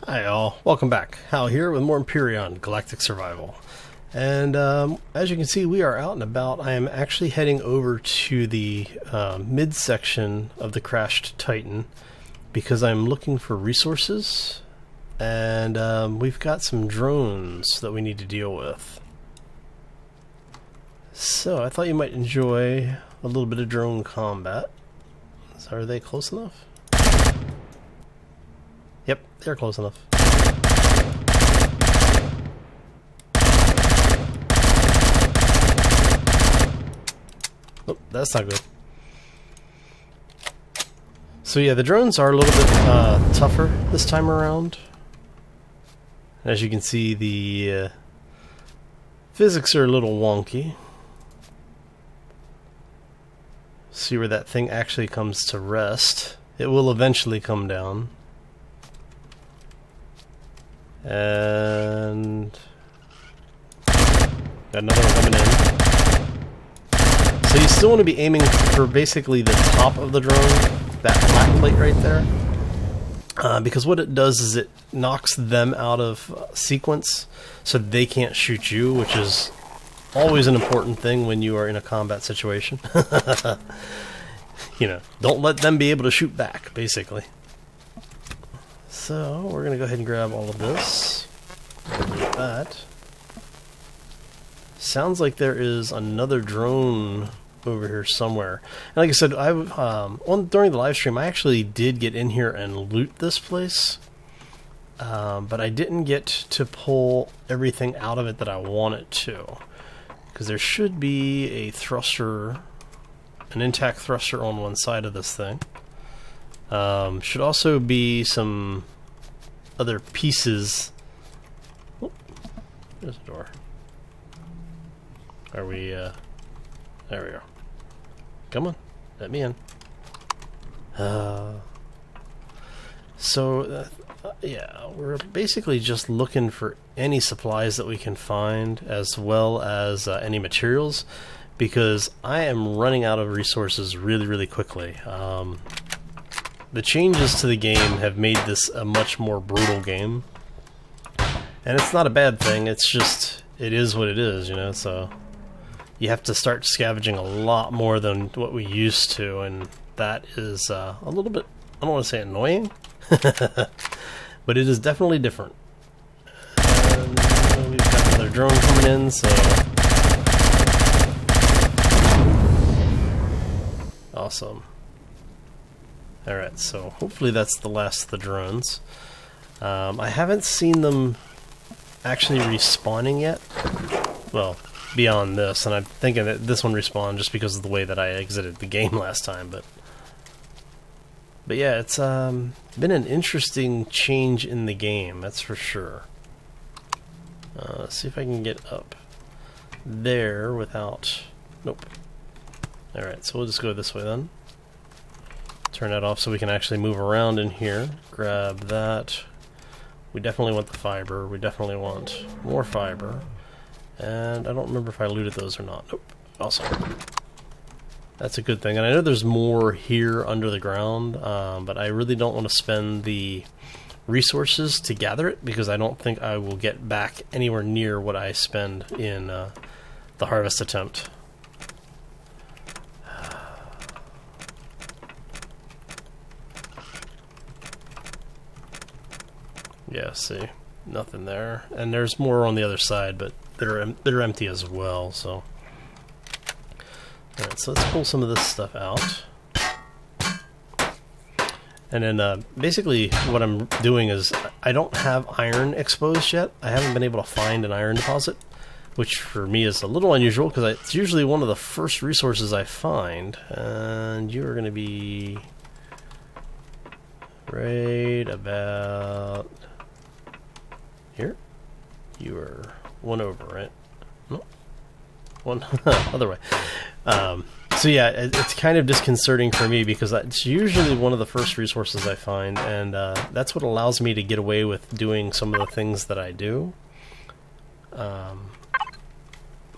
Hi all, welcome back. Hal here with more Empyrion, Galactic Survival. And as you can see, we are out and about. I am actually heading over to the midsection of the crashed Titan because I'm looking for resources, and we've got some drones that we need to deal with. So I thought you might enjoy a little bit of drone combat. So are they close enough? Yep, they're close enough. Oh, that's not good. So yeah, the drones are a little bit tougher this time around. As you can see, the physics are a little wonky. See where that thing actually comes to rest. It will eventually come down. And got another one coming in. So you still want to be aiming for basically the top of the drone, that flat plate right there, because what it does is it knocks them out of sequence so they can't shoot you, which is always an important thing when you are in a combat situation. You know, don't let them be able to shoot back, basically. So, we're going to go ahead and grab all of this. Like that. Sounds like there is another drone over here somewhere. And like I said, during the live stream, I actually did get in here and loot this place. But I didn't get to pull everything out of it that I wanted to. Because there should be a thruster, an intact thruster on one side of this thing. Should also be some other pieces. Oh, there's a door. Are we, there we go. Come on, let me in. Yeah, we're basically just looking for any supplies that we can find, as well as any materials, because I am running out of resources really quickly. The changes to the game have made this a much more brutal game. And it's not a bad thing, it's just, it is what it is, you know, so you have to start scavenging a lot more than what we used to, and that is a little bit, I don't want to say annoying, but it is definitely different. And we've got another drone coming in, so awesome. Alright, so hopefully that's the last of the drones. I haven't seen them actually respawning yet. Well, beyond this, and I'm thinking that this one respawned just because of the way that I exited the game last time, but yeah, it's been an interesting change in the game, that's for sure. Let's see if I can get up there without... Nope. Alright, so we'll just go this way then. Turn that off so we can actually move around in here. Grab that. We definitely want the fiber. We definitely want more fiber. And I don't remember if I looted those or not. Nope. Awesome. That's a good thing. And I know there's more here under the ground, but I really don't want to spend the resources to gather it, because I don't think I will get back anywhere near what I spend in the harvest attempt. Yeah, see, nothing there, and there's more on the other side, but they're empty as well. So, alright, so let's pull some of this stuff out, and then basically what I'm doing is I don't have iron exposed yet. I haven't been able to find an iron deposit, which for me is a little unusual because it's usually one of the first resources I find. And you are going to be right about here. You are one over, right? No, one other way. So yeah, it's kind of disconcerting for me because it's usually one of the first resources I find, and that's what allows me to get away with doing some of the things that I do.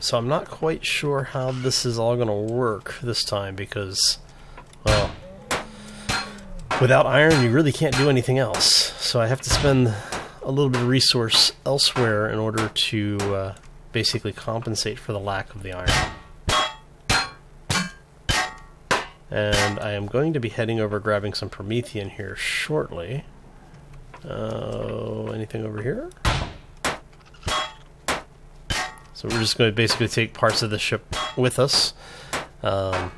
So I'm not quite sure how this is all going to work this time because, well, without iron you really can't do anything else. So I have to spend a little bit of resource elsewhere in order to basically compensate for the lack of the iron. And I am going to be heading over grabbing some Promethean here shortly. Anything over here? So we're just going to basically take parts of the ship with us. Oh,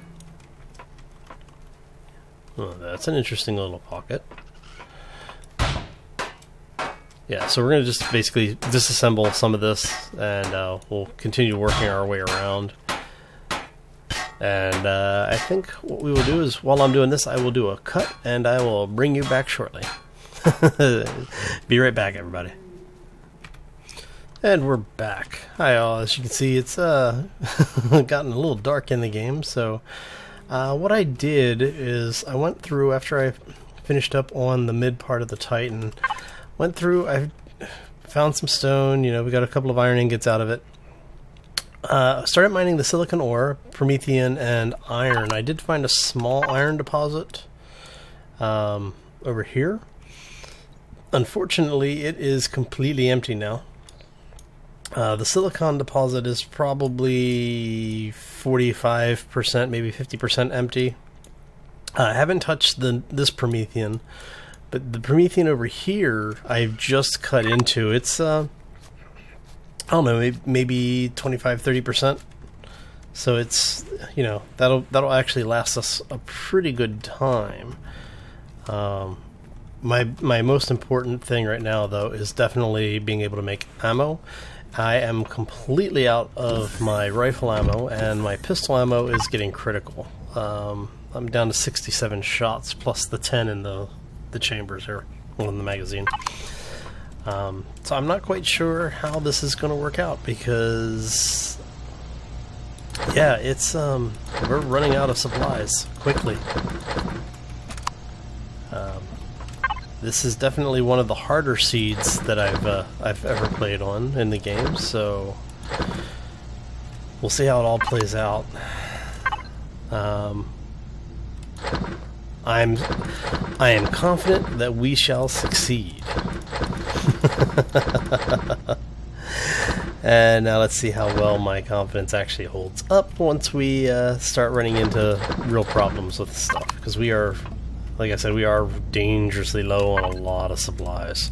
that's an interesting little pocket. Yeah, so we're going to just basically disassemble some of this, and we'll continue working our way around. And I think what we will do is, while I'm doing this, I will do a cut, and I will bring you back shortly. Be right back, everybody. And we're back. Hi all. As you can see, it's gotten a little dark in the game, so what I did is I went through, after I finished up on the mid part of the Titan, went through, I found some stone, we got a couple of iron ingots out of it. Started mining the silicon ore, Promethean, and iron. I did find a small iron deposit over here. Unfortunately, it is completely empty now. The silicon deposit is probably 45%, maybe 50% empty. I haven't touched this Promethean, but the Promethean over here I've just cut into. It's I don't know, maybe 25-30%. So it's, that'll actually last us a pretty good time. My most important thing right now, though, is definitely being able to make ammo. I am completely out of my rifle ammo, and my pistol ammo is getting critical. I'm down to 67 shots, plus the 10 in the chambers here, in the magazine. So I'm not quite sure how this is going to work out, because, yeah, it's we're running out of supplies quickly. This is definitely one of the harder seeds that I've ever played on in the game, so we'll see how it all plays out. I am confident that we shall succeed. And now let's see how well my confidence actually holds up once we start running into real problems with stuff, because we are, like I said, we are dangerously low on a lot of supplies.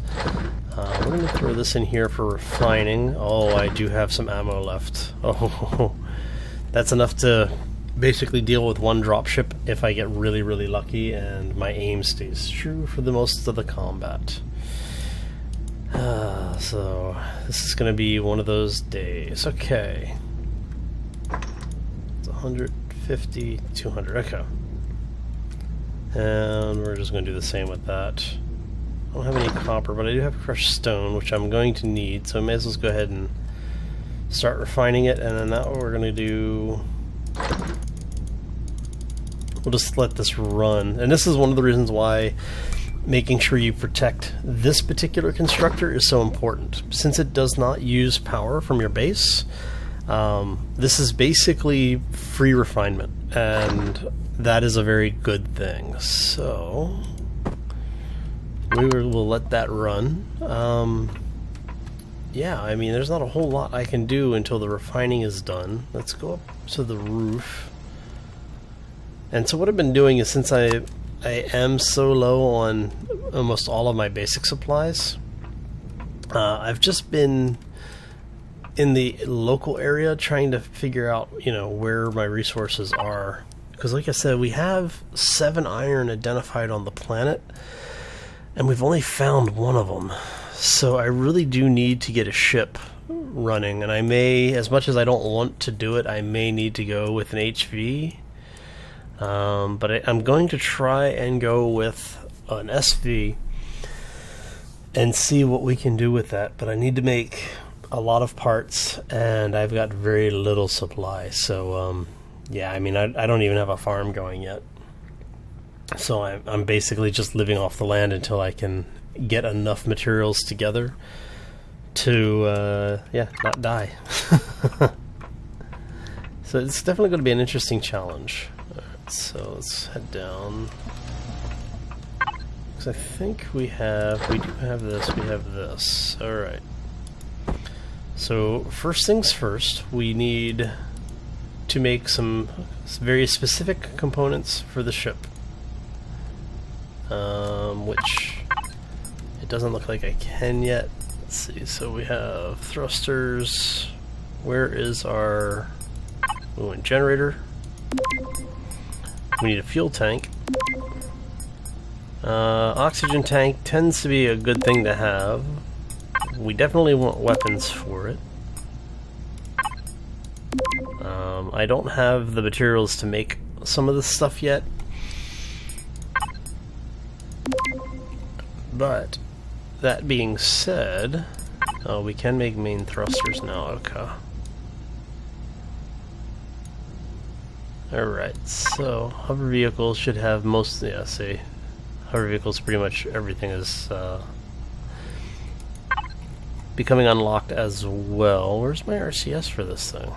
We're going to throw this in here for refining. Oh, I do have some ammo left. Oh, that's enough to basically deal with one dropship if I get really, really lucky and my aim stays true for the most of the combat. So this is going to be one of those days. Okay. It's 150, 200. Okay. And we're just going to do the same with that. I don't have any copper, but I do have crushed stone, which I'm going to need, so I may as well go ahead and start refining it, and then that's what we're going to do. We'll just let this run. And this is one of the reasons why making sure you protect this particular constructor is so important. Since it does not use power from your base, this is basically free refinement, and that is a very good thing. So we'll let that run. Yeah, I mean, there's not a whole lot I can do until the refining is done. Let's go up to the roof. And so what I've been doing is, since I am so low on almost all of my basic supplies, I've just been in the local area trying to figure out, where my resources are. Because like I said, we have 7 iron identified on the planet, and we've only found one of them. So I really do need to get a ship running, and I may, as much as I don't want to do it, I may need to go with an HV. But I'm going to try and go with an SV and see what we can do with that. But I need to make a lot of parts, and I've got very little supply. So, yeah, I mean, I don't even have a farm going yet. So I'm basically just living off the land until I can get enough materials together to, yeah, not die. So it's definitely going to be an interesting challenge. So let's head down. Because I think we do have this, we have this. Alright. So, first things first, we need to make some very specific components for the ship. Which it doesn't look like I can yet. Let's see, so we have thrusters. Where is our generator? We need a fuel tank. Oxygen tank tends to be a good thing to have. We definitely want weapons for it. I don't have the materials to make some of this stuff yet. But, that being said, we can make main thrusters now, okay. Alright, so hover vehicles should have most, yeah, see, hover vehicles pretty much everything is becoming unlocked as well. Where's my RCS for this thing?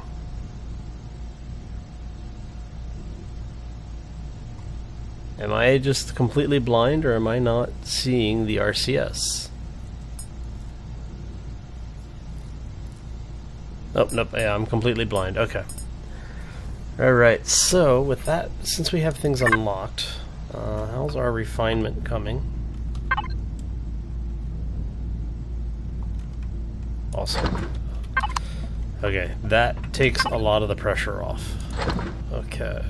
Am I just completely blind, or am I not seeing the RCS? Oh, nope, yeah, I'm completely blind, okay. Alright, so with that, since we have things unlocked, how's our refinement coming? Awesome. Okay, that takes a lot of the pressure off. Okay.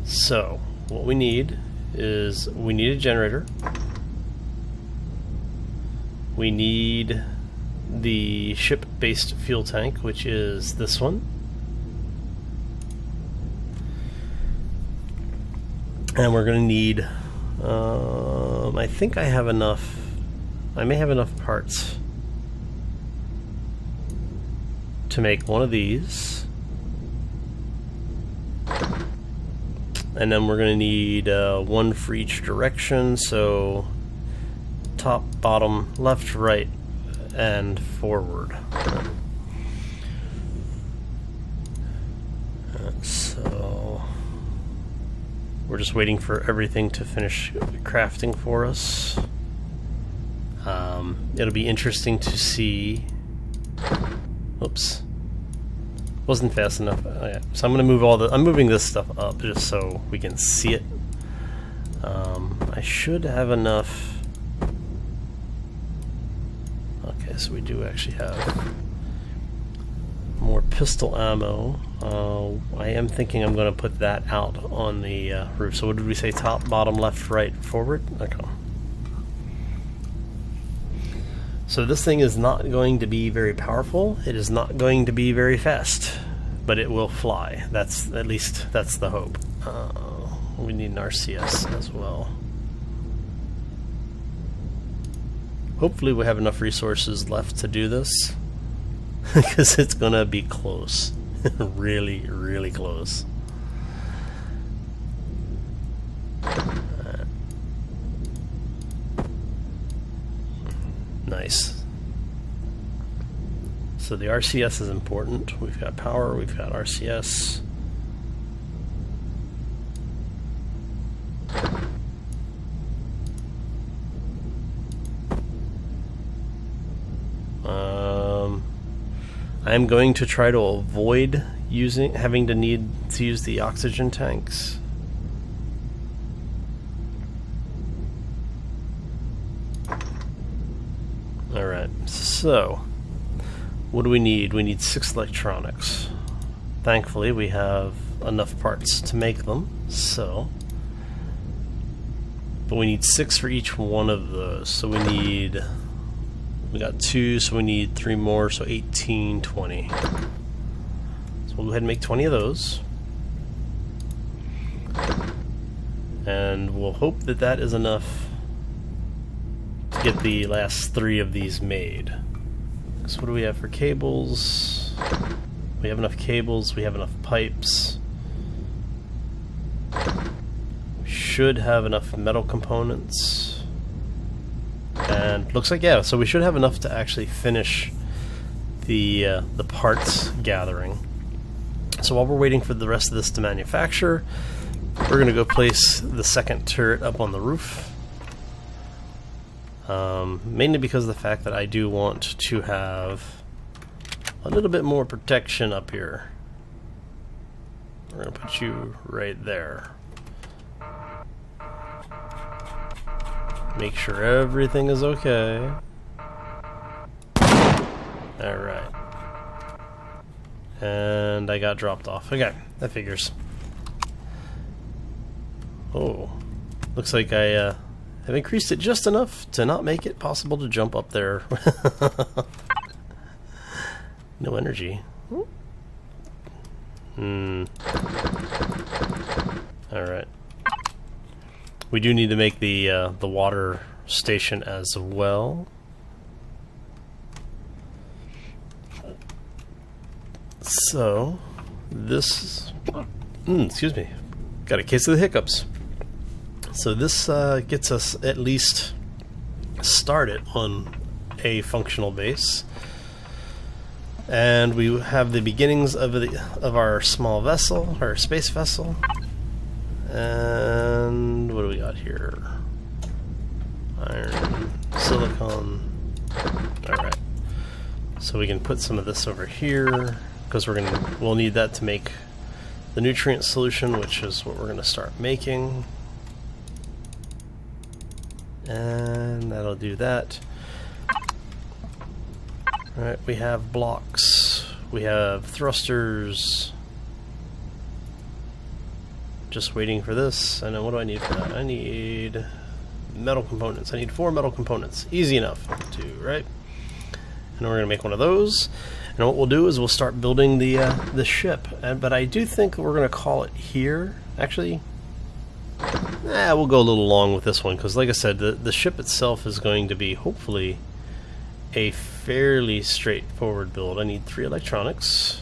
So, what we need is, we need a generator. We need the ship-based fuel tank, which is this one. And we're going to need, I think I have enough, I may have enough parts to make one of these. And then we're going to need one for each direction, so top, bottom, left, right, and forward. So we're just waiting for everything to finish crafting for us. It'll be interesting to see. Oops. Wasn't fast enough. Oh, yeah. So I'm gonna move I'm moving this stuff up just so we can see it. I should have enough. Okay, so we do actually have more pistol ammo. I am thinking I'm gonna put that out on the roof. So what did we say? Top, bottom, left, right, forward? Okay. So this thing is not going to be very powerful. It is not going to be very fast, but it will fly. At least that's the hope. We need an RCS as well. Hopefully we have enough resources left to do this, because it's gonna be close. Really, really close. Nice. So the RCS is important. We've got power, we've got RCS. I'm going to try to avoid having to need to use the oxygen tanks. Alright, so what do we need? We need 6 electronics. Thankfully we have enough parts to make them, so. But we need 6 for each one of those, so we got 2, so we need 3 more, so 18, 20. So we'll go ahead and make 20 of those. And we'll hope that that is enough to get the last 3 of these made. So what do we have for cables? We have enough cables, we have enough pipes. We should have enough metal components. And looks like, yeah, so we should have enough to actually finish the parts gathering. So while we're waiting for the rest of this to manufacture, we're going to go place the second turret up on the roof. Mainly because of the fact that I do want to have a little bit more protection up here. We're going to put you right there. Make sure everything is okay. Alright. And I got dropped off. Okay, that figures. Oh. Looks like I have increased it just enough to not make it possible to jump up there. No energy. Alright. We do need to make the water station as well. So, this... excuse me. Got a case of the hiccups. So this gets us at least started on a functional base. And we have the beginnings of our small vessel, our space vessel. And what do we got here? Iron, silicon. Alright. So we can put some of this over here, because we'll need that to make the nutrient solution, which is what we're going to start making. And that'll do that. Alright, we have blocks. We have thrusters. Just waiting for this. And then what do I need for that? I need metal components. I need 4 metal components. Easy enough to do, right? And we're going to make one of those. And what we'll do is we'll start building the ship. But I do think we're going to call it here. Actually, we'll go a little long with this one, because like I said, the ship itself is going to be hopefully a fairly straightforward build. I need 3 electronics.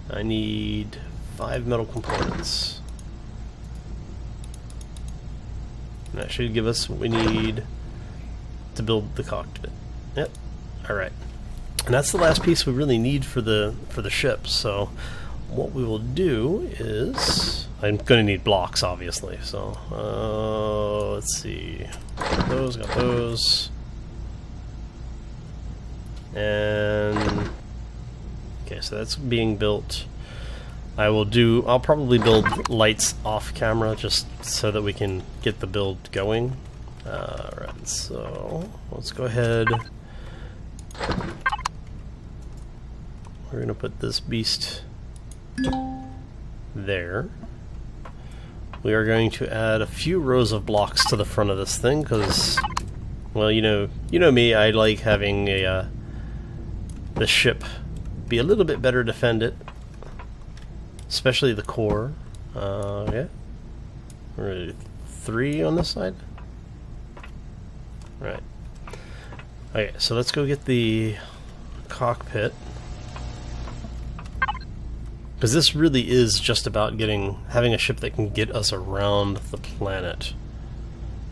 I need 5 metal components. And that should give us what we need to build the cockpit. Yep. Alright. And that's the last piece we really need for the ship. So what we will do is, I'm going to need blocks, obviously. So let's see. Got those. And okay, so that's being built. I'll probably build lights off camera just so that we can get the build going. Alright, so let's go ahead. We're going to put this beast there. We are going to add a few rows of blocks to the front of this thing because, well, you know me, I like having the ship be a little bit better defended, especially the core. Yeah, we're 3 on this side. Right. Okay, so let's go get the cockpit. Because this really is just about having a ship that can get us around the planet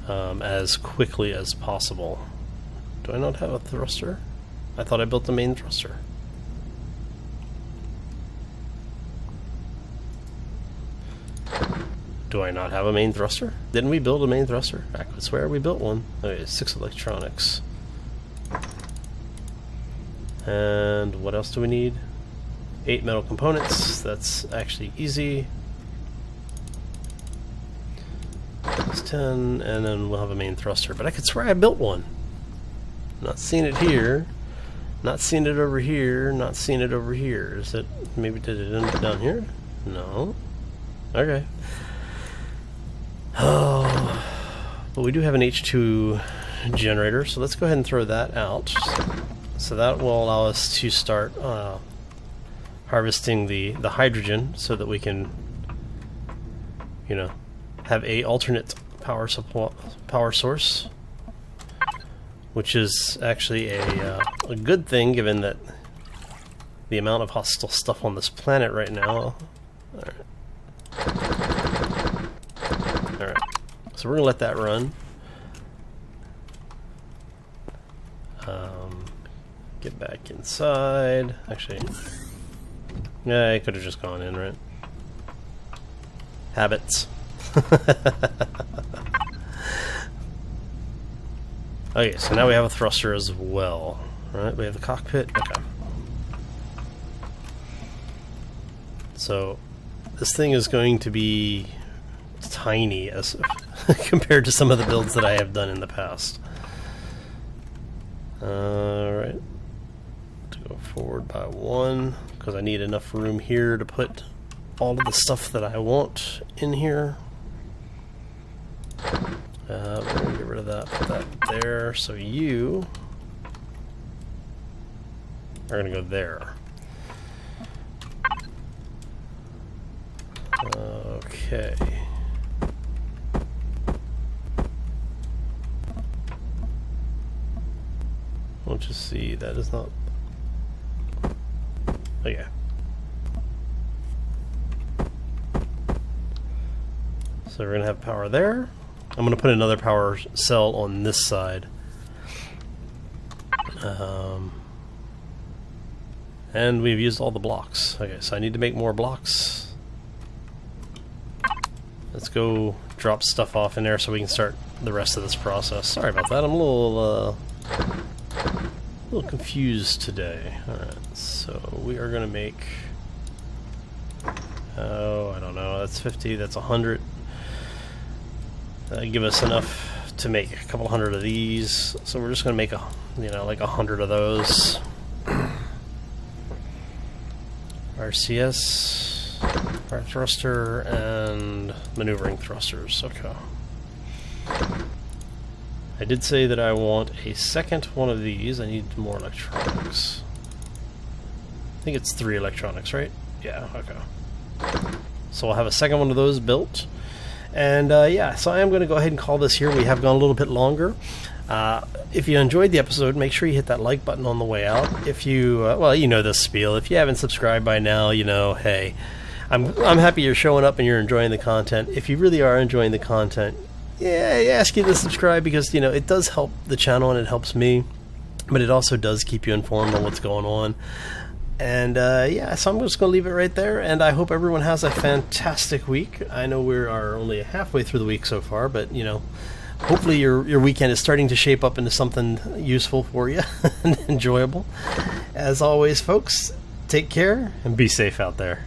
as quickly as possible. Do I not have a thruster? I thought I built the main thruster. Do I not have a main thruster? Didn't we build a main thruster? I could swear we built one. Okay, 6 electronics. And what else do we need? 8 metal components. That's actually easy. It's 10, and then we'll have a main thruster. But I could swear I built one. Not seeing it here. Not seeing it over here. Not seeing it over here. Is it? Maybe did it end up down here? No. Okay. Oh, but we do have an H2 generator, so let's go ahead and throw that out. So that will allow us to start harvesting the hydrogen so that we can, have a alternate power source, which is actually a good thing given that the amount of hostile stuff on this planet right now. Alright, so we're going to let that run. Get back inside. Actually, yeah, I could have just gone in, right? Habits. Okay, so now we have a thruster as well. Alright, we have the cockpit. Okay. So, this thing is going to be tiny as compared to some of the builds that I have done in the past. Alright. To go forward by 1, because I need enough room here to put all of the stuff that I want in here. We're going to get rid of that, put that there, so you are going to go there. Okay. We'll just see, that is not... Okay. So we're going to have power there. I'm going to put another power cell on this side. And we've used all the blocks. Okay, so I need to make more blocks. Let's go drop stuff off in there so we can start the rest of this process. Sorry about that, I'm a little confused today. Alright, so we are going to make... Oh, I don't know, that's 50, that's 100. Give us enough to make a couple hundred of these, so we're just going to make like 100 of those. RCS, fire thruster, and maneuvering thrusters. Okay. I did say that I want a second one of these. I need more electronics. I think it's 3 electronics, right? Yeah. Okay. So I'll have a second one of those built. And yeah, so I am going to go ahead and call this here. We have gone a little bit longer. If you enjoyed the episode, make sure you hit that like button on the way out. If you, well, you know this spiel. If you haven't subscribed by now, you know, hey, I'm happy you're showing up and you're enjoying the content. If you really are enjoying the content, yeah, I ask you to subscribe because, you know, it does help the channel and it helps me. But it also does keep you informed on what's going on. And yeah, so I'm just going to leave it right there, and I hope everyone has a fantastic week. I know we are only halfway through the week so far, but, you know, hopefully your weekend is starting to shape up into something useful for you and enjoyable. As always, folks, take care and be safe out there.